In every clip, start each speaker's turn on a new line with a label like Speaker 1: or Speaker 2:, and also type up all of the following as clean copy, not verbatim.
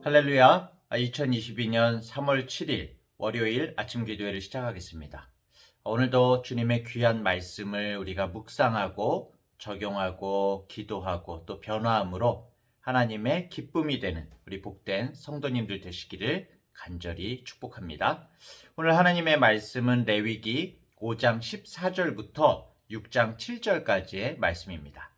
Speaker 1: 할렐루야. 2022년 3월 7일 월요일 아침 기도회를 시작하겠습니다. 오늘도 주님의 귀한 말씀을 우리가 묵상하고 적용하고 기도하고 또 변화함으로 하나님의 기쁨이 되는 우리 복된 성도님들 되시기를 간절히 축복합니다. 오늘 하나님의 말씀은 레위기 5장 14절부터 6장 7절까지의 말씀입니다.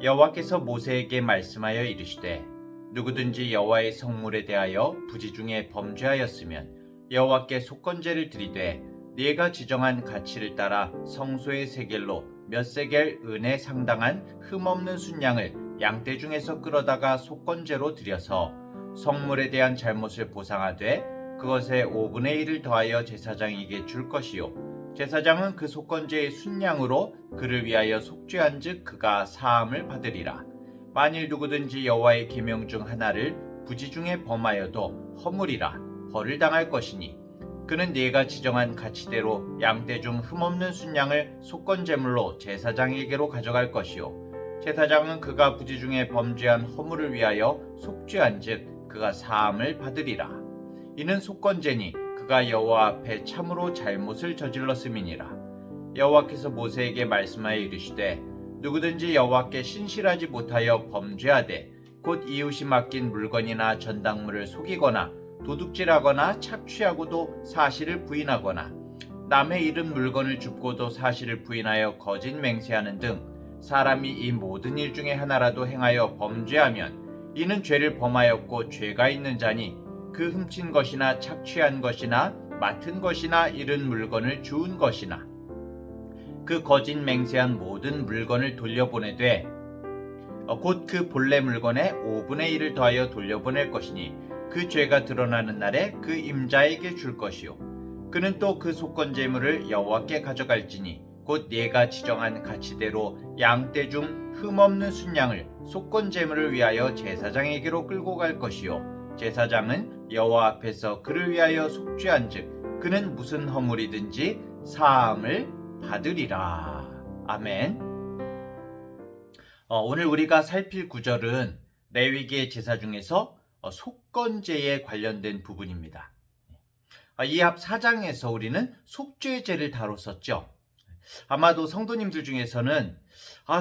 Speaker 1: 여호와께서 모세에게 말씀하여 이르시되 누구든지 여호와의 성물에 대하여 부지 중에 범죄하였으면 여호와께 속건제를 드리되 네가 지정한 가치를 따라 성소의 세겔로 몇 세겔 은에 상당한 흠없는 순양을 양떼 중에서 끌어다가 속건제로 드려서 성물에 대한 잘못을 보상하되 그것의 5분의 1을 더하여 제사장에게 줄 것이요 제사장은 그 속건제의 순양으로 그를 위하여 속죄한즉 그가 사함을 받으리라. 만일 누구든지 여호와의 계명 중 하나를 부지 중에 범하여도 허물이라 벌을 당할 것이니 그는 네가 지정한 가치대로 양떼 중 흠없는 순양을 속건제물로 제사장에게로 가져갈 것이요 제사장은 그가 부지 중에 범죄한 허물을 위하여 속죄한즉 그가 사함을 받으리라. 이는 속건제니 그가 여호와 앞에 참으로 잘못을 저질렀음이니라. 여호와께서 모세에게 말씀하여 이르시되 누구든지 여호와께 신실하지 못하여 범죄하되 곧 이웃이 맡긴 물건이나 전당물을 속이거나 도둑질하거나 착취하고도 사실을 부인하거나 남의 잃은 물건을 줍고도 사실을 부인하여 거짓 맹세하는 등 사람이 이 모든 일 중에 하나라도 행하여 범죄하면 이는 죄를 범하였고 죄가 있는 자니 그 훔친 것이나 착취한 것이나 맡은 것이나 잃은 물건을 주운 것이나 그 거짓 맹세한 모든 물건을 돌려보내되 곧 그 본래 물건의 5분의 1을 더하여 돌려보낼 것이니 그 죄가 드러나는 날에 그 임자에게 줄 것이요 그는 또 그 속건제물을 여호와께 가져갈지니 곧 네가 지정한 가치대로 양떼 중 흠없는 순양을 속건제물을 위하여 제사장에게로 끌고 갈 것이요 제사장은 여호와 앞에서 그를 위하여 속죄한즉 그는 무슨 허물이든지 사함을 받으리라. 아멘. 오늘 우리가 살필 구절은 레위기의 제사 중에서 속건제에 관련된 부분입니다. 이 앞 4장에서 우리는 속죄제를 다뤘었죠. 아마도 성도님들 중에서는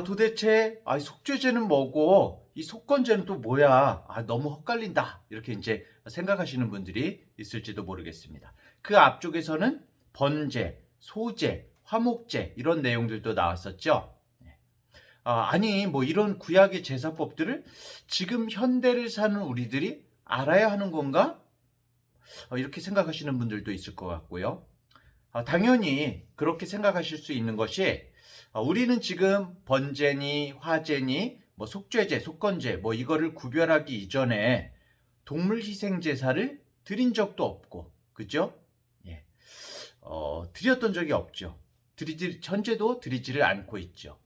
Speaker 1: 도대체 속죄제는 뭐고 이 속건제는 또 뭐야? 너무 헛갈린다. 이렇게 이제 생각하시는 분들이 있을지도 모르겠습니다. 그 앞쪽에서는 번제, 소제, 화목제 이런 내용들도 나왔었죠. 이런 구약의 제사법들을 지금 현대를 사는 우리들이 알아야 하는 건가? 이렇게 생각하시는 분들도 있을 것 같고요. 당연히 그렇게 생각하실 수 있는 것이 우리는 지금 번제니 화제니 속죄제, 속건제 이거를 구별하기 이전에 동물 희생 제사를 드린 적도 없고, 그죠? 드렸던 적이 없죠. 현재도 드리지를 않고 있죠.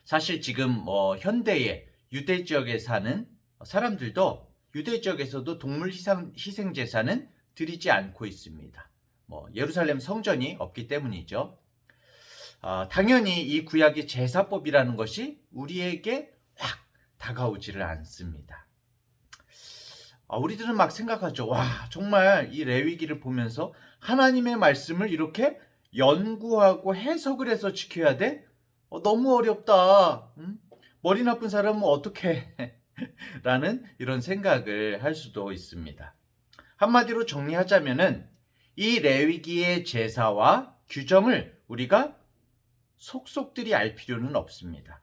Speaker 1: 사실 지금 현대의 유대 지역에 사는 사람들도 유대 지역에서도 동물 희생 제사는 드리지 않고 있습니다. 예루살렘 성전이 없기 때문이죠. 당연히 이 구약의 제사법이라는 것이 우리에게 확 다가오지를 않습니다. 우리들은 막 생각하죠. 정말 이 레위기를 보면서 하나님의 말씀을 이렇게 연구하고 해석을 해서 지켜야 돼? 너무 어렵다. 머리 나쁜 사람은 어떻게 라는 이런 생각을 할 수도 있습니다. 한마디로 정리하자면은 이 레위기의 제사와 규정을 우리가 속속들이 알 필요는 없습니다.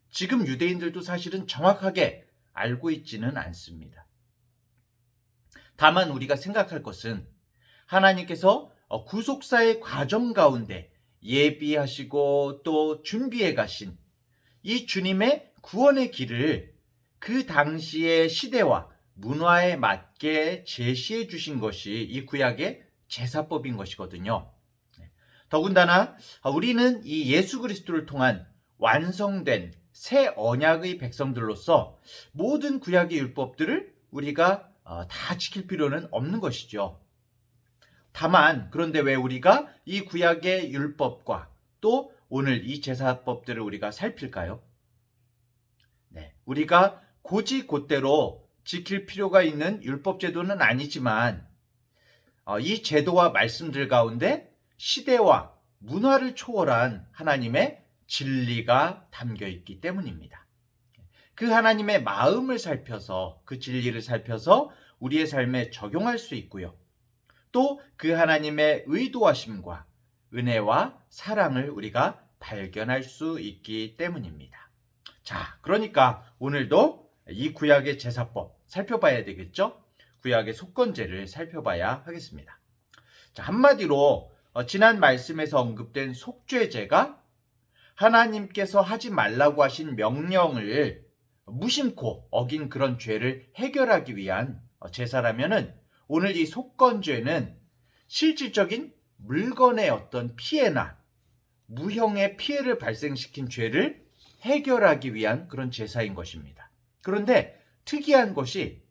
Speaker 1: 지금 유대인들도 사실은 정확하게 알고 있지는 않습니다. 다만 우리가 생각할 것은 하나님께서 구속사의 과정 가운데 예비하시고 또 준비해 가신 이 주님의 구원의 길을 그 당시의 시대와 문화에 맞게 제시해 주신 것이 이 구약의 제사법인 것이거든요. 더군다나 우리는 이 예수 그리스도를 통한 완성된 새 언약의 백성들로서 모든 구약의 율법들을 우리가 다 지킬 필요는 없는 것이죠. 다만 그런데 왜 우리가 이 구약의 율법과 또 오늘 이 제사법들을 우리가 살필까요? 우리가 곧대로 지킬 필요가 있는 율법 제도는 아니지만 이 제도와 말씀들 가운데 시대와 문화를 초월한 하나님의 진리가 담겨 있기 때문입니다. 그 하나님의 마음을 살펴서 그 진리를 살펴서 우리의 삶에 적용할 수 있고요. 또 그 하나님의 의도하심과 은혜와 사랑을 우리가 발견할 수 있기 때문입니다. 자, 그러니까 오늘도 이 구약의 제사법 살펴봐야 되겠죠? 구약의 속건제를 살펴봐야 하겠습니다. 자, 한마디로 지난 말씀에서 언급된 속죄제가 하나님께서 하지 말라고 하신 명령을 무심코 어긴 그런 죄를 해결하기 위한 제사라면은 오늘 이 속건죄는 실질적인 물건의 어떤 피해나 무형의 피해를 발생시킨 죄를 해결하기 위한 그런 제사인 것입니다. 그런데 특이한 것이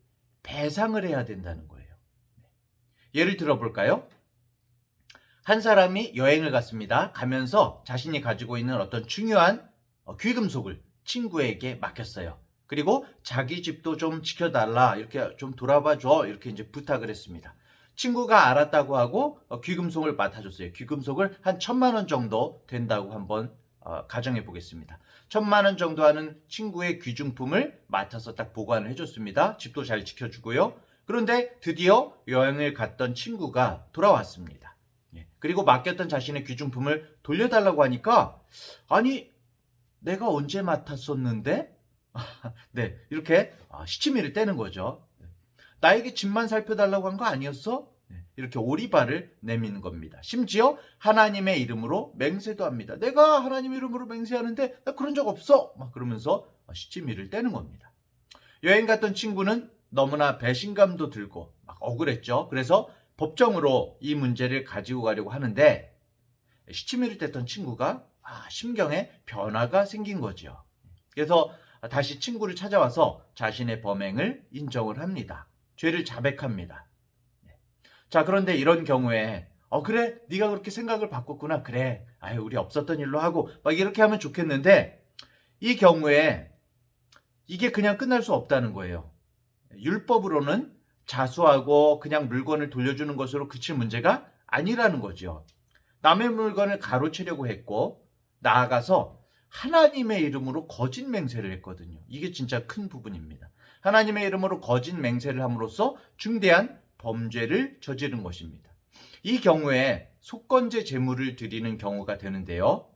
Speaker 1: 배상을 해야 된다는 거예요. 예를 들어 볼까요? 한 사람이 여행을 갔습니다. 가면서 자신이 가지고 있는 어떤 중요한 귀금속을 친구에게 맡겼어요. 그리고 자기 집도 좀 지켜달라, 이렇게 좀 돌아봐줘, 이렇게 이제 부탁을 했습니다. 친구가 알았다고 하고 귀금속을 맡아줬어요. 귀금속을 한 1,000만 원 정도 된다고 한번 가정해 보겠습니다. 1,000만 원 정도 하는 친구의 귀중품을 맡아서 딱 보관을 해줬습니다. 집도 잘 지켜주고요. 그런데 드디어 여행을 갔던 친구가 돌아왔습니다. 그리고 맡겼던 자신의 귀중품을 돌려달라고 하니까 아니 내가 언제 맡았었는데? 네, 이렇게 시치미를 떼는 거죠. 나에게 집만 살펴달라고 한 거 아니었어? 이렇게 오리발을 내미는 겁니다. 심지어 하나님의 이름으로 맹세도 합니다. 내가 하나님 이름으로 맹세하는데 나 그런 적 없어! 막 그러면서 시치미를 떼는 겁니다. 여행 갔던 친구는 너무나 배신감도 들고 막 억울했죠. 그래서 법정으로 이 문제를 가지고 가려고 하는데 시치미를 뗐던 친구가 심경에 변화가 생긴 거죠. 그래서 다시 친구를 찾아와서 자신의 범행을 인정을 합니다. 죄를 자백합니다. 자, 그런데 이런 경우에 그래 네가 그렇게 생각을 바꿨구나. 그래 우리 없었던 일로 하고 막 이렇게 하면 좋겠는데 이 경우에 이게 그냥 끝날 수 없다는 거예요. 율법으로는 자수하고 그냥 물건을 돌려주는 것으로 그칠 문제가 아니라는 거죠. 남의 물건을 가로채려고 했고 나아가서 하나님의 이름으로 거짓 맹세를 했거든요. 이게 진짜 큰 부분입니다. 하나님의 이름으로 거짓 맹세를 함으로써 중대한 범죄를 저지른 것입니다. 이 경우에 속건제 제물을 드리는 경우가 되는데요.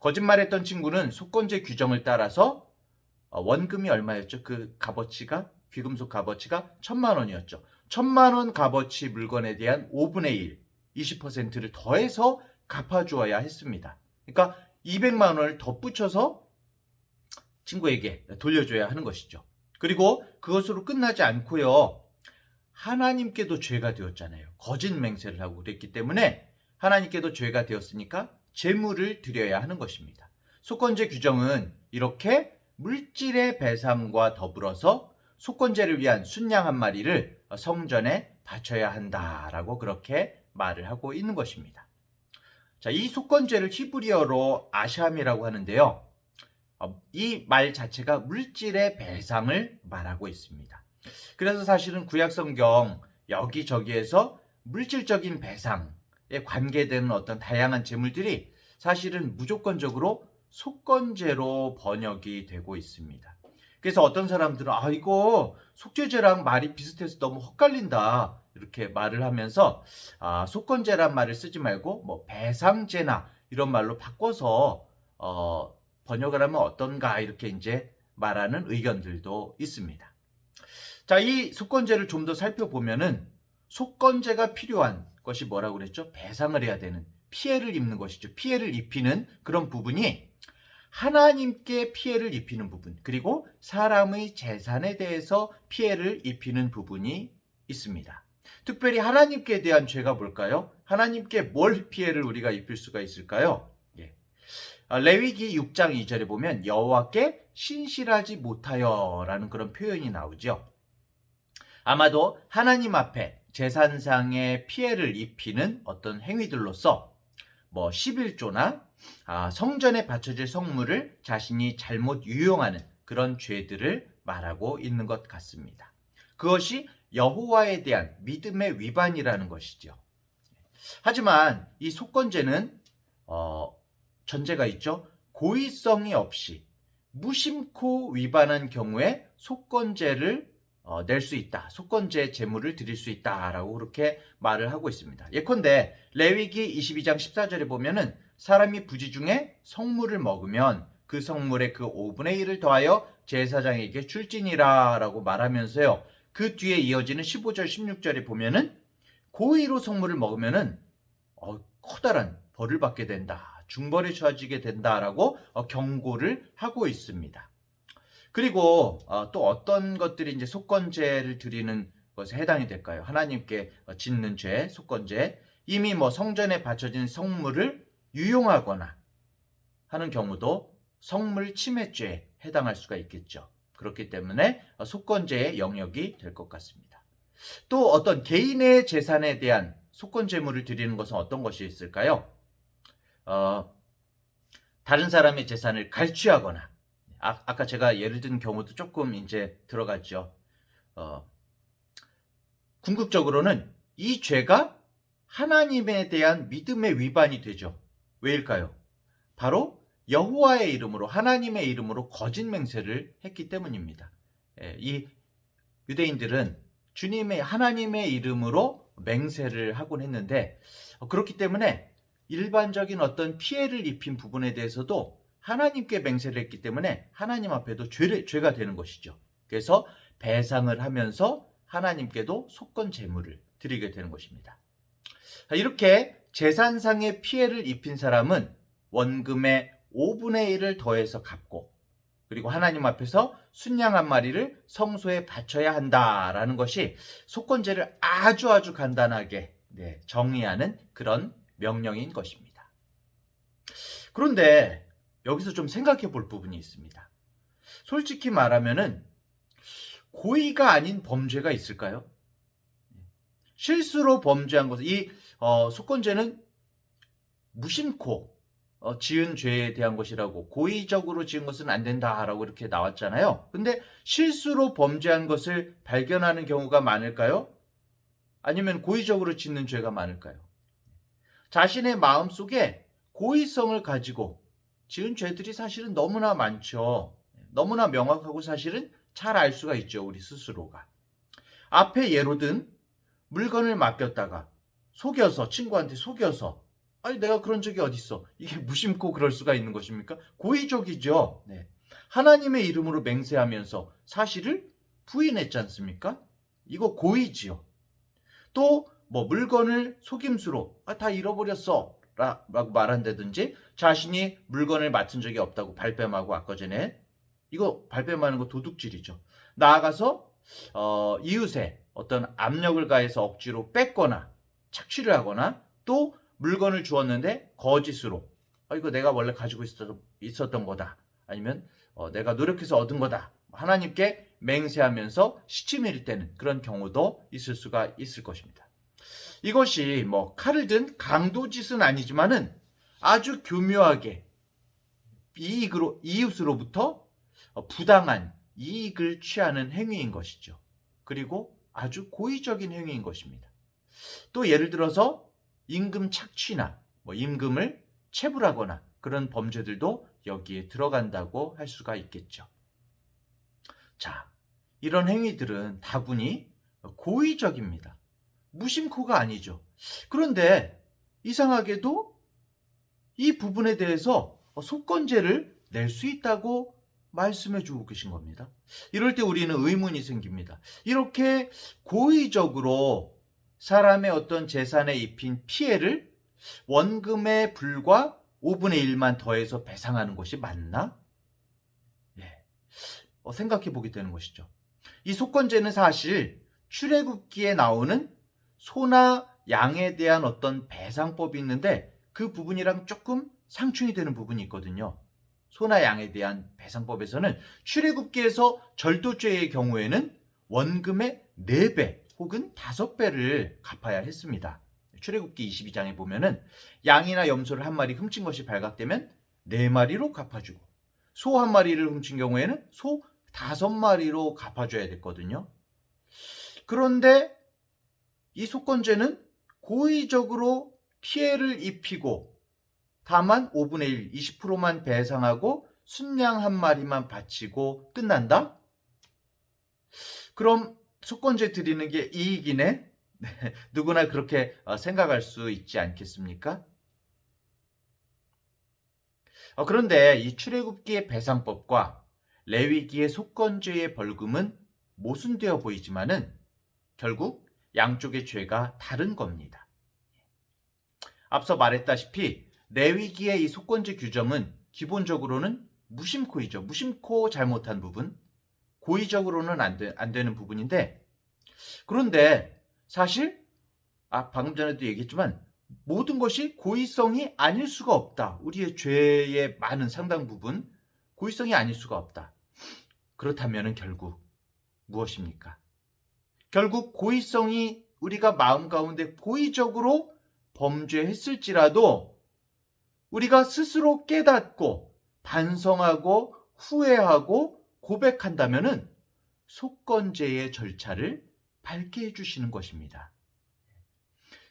Speaker 1: 거짓말했던 친구는 속건제 규정을 따라서 원금이 얼마였죠? 그 값어치가 귀금속 값어치가 1,000만 원이었죠. 1,000만 원 값어치 물건에 대한 5분의 1, 20%를 더해서 갚아주어야 했습니다. 그러니까 200만 원을 덧붙여서 친구에게 돌려줘야 하는 것이죠. 그리고 그것으로 끝나지 않고요. 하나님께도 죄가 되었잖아요. 거짓 맹세를 하고 그랬기 때문에 하나님께도 죄가 되었으니까 제물을 드려야 하는 것입니다. 속건제 규정은 이렇게 물질의 배상과 더불어서 속건제를 위한 순양 한 마리를 성전에 바쳐야 한다라고 그렇게 말을 하고 있는 것입니다. 자, 이 속건제를 히브리어로 아샴이라고 하는데요. 이 말 자체가 물질의 배상을 말하고 있습니다. 그래서 사실은 구약성경 여기저기에서 물질적인 배상에 관계되는 어떤 다양한 제물들이 사실은 무조건적으로 속건제로 번역이 되고 있습니다. 그래서 어떤 사람들은 이거 속죄제랑 말이 비슷해서 너무 헛갈린다 이렇게 말을 하면서 속건제란 말을 쓰지 말고 뭐 배상제나 이런 말로 바꿔서 번역을 하면 어떤가 이렇게 이제 말하는 의견들도 있습니다. 자, 이 속건제를 좀 더 살펴보면은 속건제가 필요한 것이 뭐라고 그랬죠? 배상을 해야 되는 피해를 입는 것이죠. 피해를 입히는 그런 부분이 하나님께 피해를 입히는 부분, 그리고 사람의 재산에 대해서 피해를 입히는 부분이 있습니다. 특별히 하나님께 대한 죄가 뭘까요? 하나님께 뭘 피해를 우리가 입힐 수가 있을까요? 레위기 6장 2절에 보면 여호와께 신실하지 못하여라는 그런 표현이 나오죠. 아마도 하나님 앞에 재산상의 피해를 입히는 어떤 행위들로서 뭐 11조나 성전에 바쳐질 성물을 자신이 잘못 유용하는 그런 죄들을 말하고 있는 것 같습니다. 그것이 여호와에 대한 믿음의 위반이라는 것이죠. 하지만 이 속건제는 전제가 있죠. 고의성이 없이 무심코 위반한 경우에 속건제를 낼 수 있다. 속건제 제물을 드릴 수 있다라고 그렇게 말을 하고 있습니다. 예컨대 레위기 22장 14절에 보면은 사람이 부지 중에 성물을 먹으면 그 성물의 그 5분의 1을 더하여 제사장에게 줄지니라 라고 말하면서요. 그 뒤에 이어지는 15절 16절에 보면은 고의로 성물을 먹으면은 커다란 벌을 받게 된다. 중벌에 처해지게 된다라고 경고를 하고 있습니다. 그리고 또 어떤 것들이 이제 속건제를 드리는 것에 해당이 될까요? 하나님께 짓는 죄, 속건제. 이미 성전에 바쳐진 성물을 유용하거나 하는 경우도 성물 침해죄에 해당할 수가 있겠죠. 그렇기 때문에 속건제의 영역이 될 것 같습니다. 또 어떤 개인의 재산에 대한 속건제물을 드리는 것은 어떤 것이 있을까요? 다른 사람의 재산을 갈취하거나, 아까 제가 예를 든 경우도 조금 이제 들어갔죠. 궁극적으로는 이 죄가 하나님에 대한 믿음의 위반이 되죠. 왜일까요? 바로 여호와의 이름으로, 하나님의 이름으로 거짓 맹세를 했기 때문입니다. 이 유대인들은 주님의, 하나님의 이름으로 맹세를 하곤 했는데, 그렇기 때문에 일반적인 어떤 피해를 입힌 부분에 대해서도 하나님께 맹세를 했기 때문에 하나님 앞에도 죄가 되는 것이죠. 그래서 배상을 하면서 하나님께도 속건 제물을 드리게 되는 것입니다. 이렇게 재산상의 피해를 입힌 사람은 원금의 5분의 1을 더해서 갚고, 그리고 하나님 앞에서 순양 한 마리를 성소에 바쳐야 한다라는 것이 속건제를 아주 간단하게 정의하는 그런 명령인 것입니다. 그런데 여기서 좀 생각해 볼 부분이 있습니다. 솔직히 말하면은 고의가 아닌 범죄가 있을까요? 실수로 범죄한 것은, 이 속건제는 무심코 지은 죄에 대한 것이라고, 고의적으로 지은 것은 안 된다라고 이렇게 나왔잖아요. 근데 실수로 범죄한 것을 발견하는 경우가 많을까요? 아니면 고의적으로 짓는 죄가 많을까요? 자신의 마음속에 고의성을 가지고 지은 죄들이 사실은 너무나 많죠. 너무나 명확하고 사실은 잘 알 수가 있죠, 우리 스스로가. 앞에 예로 든 물건을 맡겼다가 속여서, 친구한테 속여서, 아니 내가 그런 적이 어딨어, 이게 무심코 그럴 수가 있는 것입니까? 고의적이죠. 하나님의 이름으로 맹세하면서 사실을 부인했지 않습니까? 이거 고의지요. 또 물건을 속임수로 다 잃어버렸어 라고 말한다든지, 자신이 물건을 맡은 적이 없다고 발뺌하고, 아까 전에 이거 발뺌하는 거 도둑질이죠. 나아가서 이웃에 어떤 압력을 가해서 억지로 뺏거나 착취를 하거나, 또 물건을 주었는데 거짓으로 이거 내가 원래 가지고 있었던 거다, 아니면 내가 노력해서 얻은 거다, 하나님께 맹세하면서 시치밀 때는 그런 경우도 있을 수가 있을 것입니다. 이것이 칼을 든 강도짓은 아니지만은 아주 교묘하게 이웃으로부터 부당한 이익을 취하는 행위인 것이죠. 그리고 아주 고의적인 행위인 것입니다. 또 예를 들어서 임금 착취나 임금을 체불하거나 그런 범죄들도 여기에 들어간다고 할 수가 있겠죠. 자, 이런 행위들은 다분히 고의적입니다. 무심코가 아니죠. 그런데 이상하게도 이 부분에 대해서 속건제를 낼 수 있다고 말씀해 주고 계신 겁니다. 이럴 때 우리는 의문이 생깁니다. 이렇게 고의적으로 사람의 어떤 재산에 입힌 피해를 원금에 불과 5분의 1만 더해서 배상하는 것이 맞나? 생각해 보게 되는 것이죠. 이 속건제는 사실 출애굽기에 나오는 소나 양에 대한 어떤 배상법이 있는데, 그 부분이랑 조금 상충이 되는 부분이 있거든요. 소나 양에 대한 배상법에서는 출애굽기에서 절도죄의 경우에는 원금의 4배 혹은 5배를 갚아야 했습니다. 출애굽기 22장에 보면은 양이나 염소를 한 마리 훔친 것이 발각되면 4마리로 갚아주고, 소 한 마리를 훔친 경우에는 소 5마리로 갚아줘야 됐거든요. 그런데 이 속건제는 고의적으로 피해를 입히고 다만 5분의 1, 20%만 배상하고 순양 1마리만 바치고 끝난다? 그럼 속건제 드리는 게 이익이네? 네, 누구나 그렇게 생각할 수 있지 않겠습니까? 그런데 이 출애굽기의 배상법과 레위기의 속건제의 벌금은 모순되어 보이지만은 결국 양쪽의 죄가 다른 겁니다. 앞서 말했다시피 레위기의 이 속건제 규정은 기본적으로는 무심코이죠. 무심코 잘못한 부분, 고의적으로는 안 되는 부분인데, 그런데 사실 방금 전에도 얘기했지만 모든 것이 고의성이 아닐 수가 없다. 우리의 죄의 많은 상당 부분 고의성이 아닐 수가 없다. 그렇다면 결국 무엇입니까? 결국 고의성이 우리가 마음 가운데 고의적으로 범죄했을지라도 우리가 스스로 깨닫고 반성하고 후회하고 고백한다면 속건제의 절차를 밟게 해주시는 것입니다.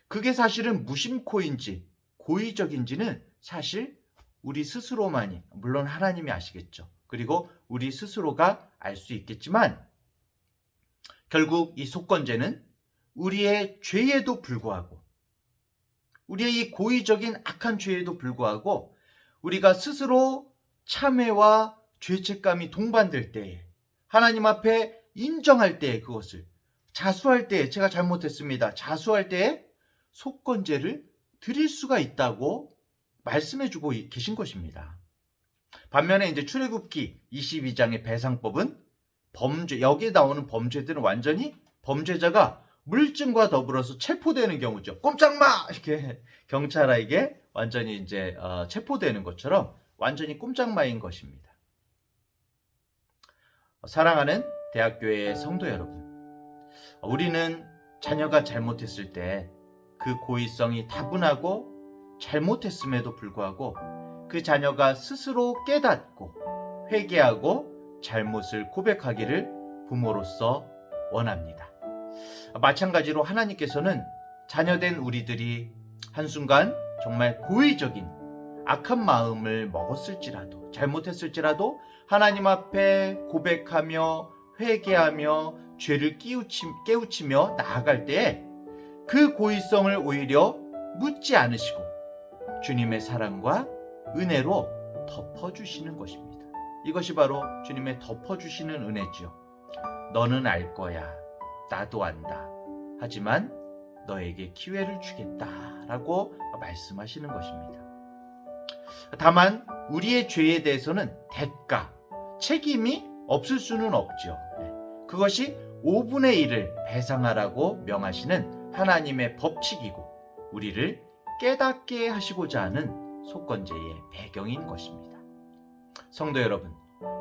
Speaker 1: 그게 사실은 무심코인지 고의적인지는 사실 우리 스스로만이, 물론 하나님이 아시겠죠. 그리고 우리 스스로가 알 수 있겠지만 결국 이 속건제는 우리의 죄에도 불구하고, 우리의 이 고의적인 악한 죄에도 불구하고 우리가 스스로 참회와 죄책감이 동반될 때에, 하나님 앞에 인정할 때에, 그것을 자수할 때에, 제가 잘못했습니다, 자수할 때에 속건제를 드릴 수가 있다고 말씀해주고 계신 것입니다. 반면에 이제 출애굽기 22장의 배상법은 여기에 나오는 범죄들은 완전히 범죄자가 물증과 더불어서 체포되는 경우죠. 꼼짝마! 이렇게 경찰에게 완전히 이제 체포되는 것처럼 완전히 꼼짝마인 것입니다. 사랑하는 대학교의 성도 여러분, 우리는 자녀가 잘못했을 때 그 고의성이 다분하고 잘못했음에도 불구하고 그 자녀가 스스로 깨닫고 회개하고 잘못을 고백하기를 부모로서 원합니다. 마찬가지로 하나님께서는 자녀된 우리들이 한순간 정말 고의적인 악한 마음을 먹었을지라도, 잘못했을지라도 하나님 앞에 고백하며 회개하며 죄를 깨우치며 나아갈 때에 그 고의성을 오히려 묻지 않으시고 주님의 사랑과 은혜로 덮어주시는 것입니다. 이것이 바로 주님의 덮어주시는 은혜지요. 너는 알 거야, 나도 안다, 하지만 너에게 기회를 주겠다라고 말씀하시는 것입니다. 다만 우리의 죄에 대해서는 대가, 책임이 없을 수는 없죠. 그것이 5분의 1을 배상하라고 명하시는 하나님의 법칙이고 우리를 깨닫게 하시고자 하는 속건제의 배경인 것입니다. 성도 여러분,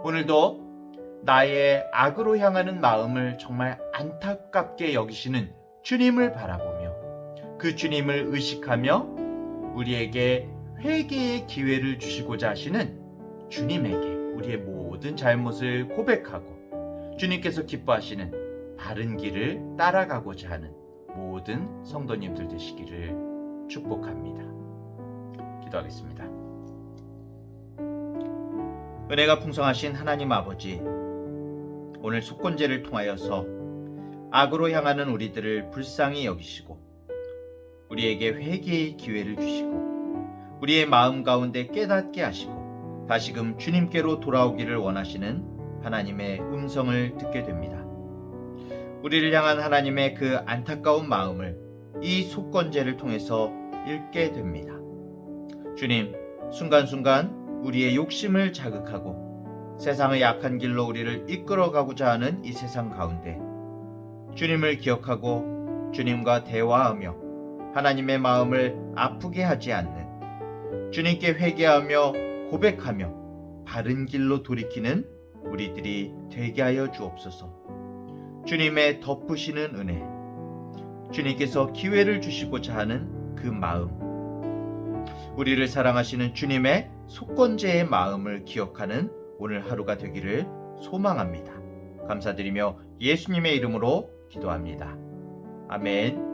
Speaker 1: 오늘도 나의 악으로 향하는 마음을 정말 안타깝게 여기시는 주님을 바라보며 그 주님을 의식하며 우리에게 회개의 기회를 주시고자 하시는 주님에게 우리의 모든 잘못을 고백하고 주님께서 기뻐하시는 바른 길을 따라가고자 하는 모든 성도님들 되시기를 축복합니다. 기도하겠습니다. 은혜가 풍성하신 하나님 아버지, 오늘 속건제를 통하여서 악으로 향하는 우리들을 불쌍히 여기시고 우리에게 회개의 기회를 주시고 우리의 마음 가운데 깨닫게 하시고 다시금 주님께로 돌아오기를 원하시는 하나님의 음성을 듣게 됩니다. 우리를 향한 하나님의 그 안타까운 마음을 이 속건제를 통해서 읽게 됩니다. 주님, 순간순간 우리의 욕심을 자극하고 세상의 약한 길로 우리를 이끌어가고자 하는 이 세상 가운데 주님을 기억하고 주님과 대화하며 하나님의 마음을 아프게 하지 않는, 주님께 회개하며 고백하며 바른 길로 돌이키는 우리들이 되게 하여 주옵소서. 주님의 덮으시는 은혜, 주님께서 기회를 주시고자 하는 그 마음, 우리를 사랑하시는 주님의 속건제의 마음을 기억하는 오늘 하루가 되기를 소망합니다. 감사드리며 예수님의 이름으로 기도합니다. 아멘.